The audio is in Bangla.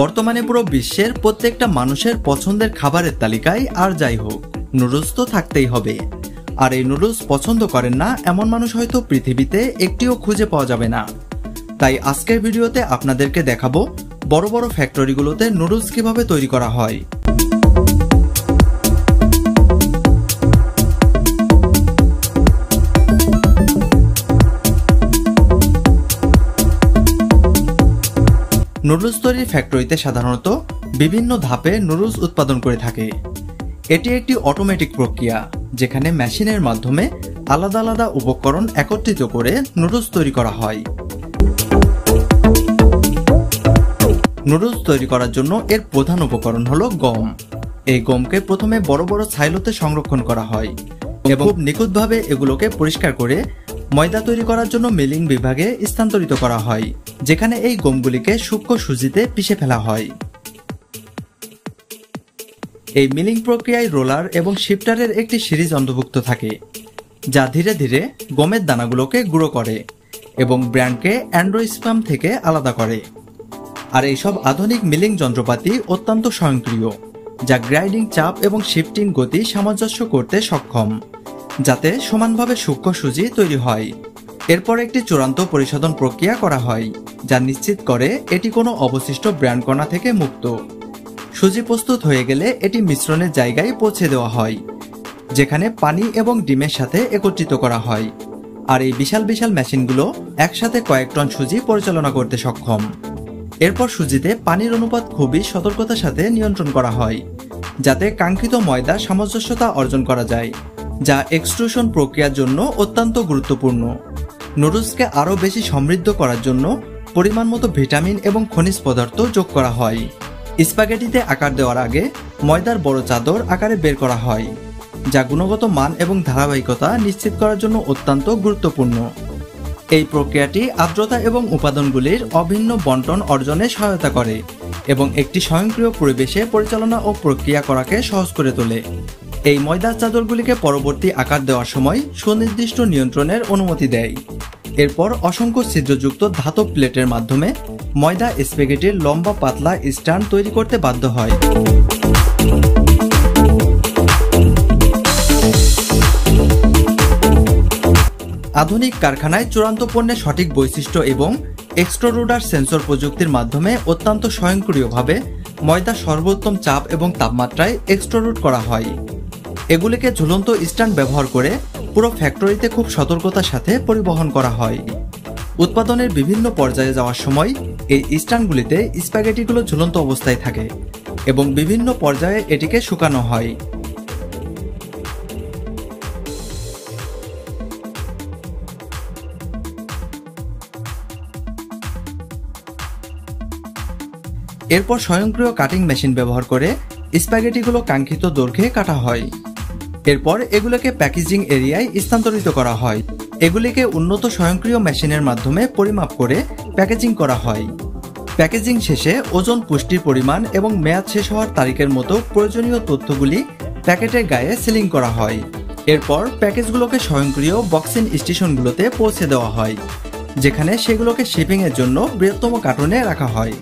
বর্তমানে পুরো বিশ্বের প্রত্যেকটা মানুষের পছন্দের খাবারের তালিকায় আর যাই হোক নুডলস তো থাকতেই হবে। আর এই নুডলস পছন্দ করেন না এমন মানুষ হয়তো পৃথিবীতে একটিও খুঁজে পাওয়া যাবে না। তাই আজকের ভিডিওতে আপনাদেরকে দেখাবো বড় বড় ফ্যাক্টরিগুলোতে নুডলস কিভাবে তৈরি করা হয়। নুডলস তৈরির ফ্যাক্টরিতে সাধারণত বিভিন্ন ধাপে নুডলস উৎপাদন করে থাকে। এটি একটি অটোমেটিক প্রক্রিয়া যেখানে মেশিনের মাধ্যমে আলাদা আলাদা উপকরণ একত্রিত করে নুডলস তৈরি করা হয়। নুডলস তৈরি করার জন্য এর প্রধান উপকরণ হলো গম। এই গমকে প্রথমে বড় বড় ছাইলোতে সংরক্ষণ করা হয় এবং খুব নিখুঁতভাবে এগুলোকে পরিষ্কার করে ময়দা তৈরি করার জন্য মিলিং বিভাগে স্থানান্তরিত করা হয়, যেখানে এই গমগুলিকে সূক্ষ্ম সুজিতে পিষে ফেলা হয়। এই মিলিং প্রক্রিয়ায় রোলার এবং শিফটারের একটি সিরিজ অন্তর্ভুক্ত থাকে, যা ধীরে ধীরে গমের দানাগুলোকে গুঁড়ো করে এবং ব্র্যান্ডকে অ্যান্ডোস্পার্ম থেকে আলাদা করে। আর এইসব আধুনিক মিলিং যন্ত্রপাতি অত্যন্ত স্বয়ংক্রিয়, যা গ্রাইন্ডিং চাপ এবং শিফটিং গতি সামঞ্জস্য করতে সক্ষম, যাতে সমানভাবে সূক্ষ্ম সুজি তৈরি হয়। এরপর একটি চূড়ান্ত পরিশোধন প্রক্রিয়া করা হয়, যা নিশ্চিত করে এটি কোনো অবশিষ্ট ব্র্যান্ড কণা থেকে মুক্ত। সুজি প্রস্তুত হয়ে গেলে এটি মিশ্রণের জায়গায় পৌঁছে দেওয়া হয়, যেখানে পানি এবং ডিমের সাথে একত্রিত করা হয়। আর এই বিশাল বিশাল মেশিনগুলো একসাথে কয়েক টন সুজি পরিচালনা করতে সক্ষম। এরপর সুজিতে পানির অনুপাত খুবই সতর্কতার সাথে নিয়ন্ত্রণ করা হয়, যাতে কাঙ্ক্ষিত ময়দা সামঞ্জস্যতা অর্জন করা যায়, যা এক্সট্রুশন প্রক্রিয়ার জন্য অত্যন্ত গুরুত্বপূর্ণ। নুডলসকে আরও বেশি সমৃদ্ধ করার জন্য পরিমাণ মতো ভিটামিন এবং খনিজ পদার্থ যোগ করা হয়। স্প্যাগেটিতে আকার দেওয়ার আগে ময়দার বড় চাদর আকারে বের করা হয়, যা গুণগত মান এবং ধারাবাহিকতা নিশ্চিত করার জন্য অত্যন্ত গুরুত্বপূর্ণ। এই প্রক্রিয়াটি আর্দ্রতা এবং উপাদানগুলির অভিন্ন বণ্টন অর্জনে সহায়তা করে এবং একটি স্বয়ংক্রিয় পরিবেশে পরিচালনা ও প্রক্রিয়া করাকে সহজ করে তোলে। এই ময়দার চাদরগুলিকে পরবর্তী আকার দেওয়ার সময় সুনির্দিষ্ট নিয়ন্ত্রণের অনুমতি দেয়। এরপর অসংখ্য ছিদ্রযুক্ত ধাতব প্লেটের মাধ্যমে ময়দা স্প্যাগেটির লম্বা পাতলা স্ট্যান্ড তৈরি করতে বাধ্য হয়। আধুনিক কারখানায় চূড়ান্ত পণ্যের সঠিক বৈশিষ্ট্য এবং এক্সট্রুডার সেন্সর প্রযুক্তির মাধ্যমে অত্যন্ত স্বয়ংক্রিয়ভাবে ময়দা সর্বোত্তম চাপ এবং তাপমাত্রায় এক্সট্রুড করা হয়। এগুলিকে ঝুলন্ত স্ট্যান্ড ব্যবহার করে পুরো ফ্যাক্টরিতে খুব সতর্কতার সাথে পরিবহন করা হয়। উৎপাদনের বিভিন্ন পর্যায়ে যাওয়ার সময় এই স্ট্যান্ডগুলিতে স্প্যাগেটিগুলো ঝুলন্ত অবস্থায় থাকে এবং বিভিন্ন পর্যায়ে এটিকে শুকানো হয়। এরপর স্বয়ংক্রিয় কাটিং মেশিন ব্যবহার করে স্প্যাগেটিগুলো কাঙ্ক্ষিত দৈর্ঘ্যে কাটা হয়। এরপর এগুলোকে প্যাকেজিং এরিয়ায় স্থানান্তরিত করা হয়। এগুলিকে উন্নত স্বয়ংক্রিয় মেশিনের মাধ্যমে পরিমাপ করে প্যাকেজিং করা হয়। প্যাকেজিং শেষে ওজন, পুষ্টির পরিমাণ এবং মেয়াদ শেষ হওয়ার তারিখের মতো প্রয়োজনীয় তথ্যগুলি প্যাকেটের গায়ে সিলিং করা হয়। এরপর প্যাকেজগুলোকে স্বয়ংক্রিয় বক্সিং স্টেশনগুলোতে পৌঁছে দেওয়া হয়, যেখানে সেগুলোকে শিপিংয়ের জন্য বৃহত্তম কার্টুনে রাখা হয়।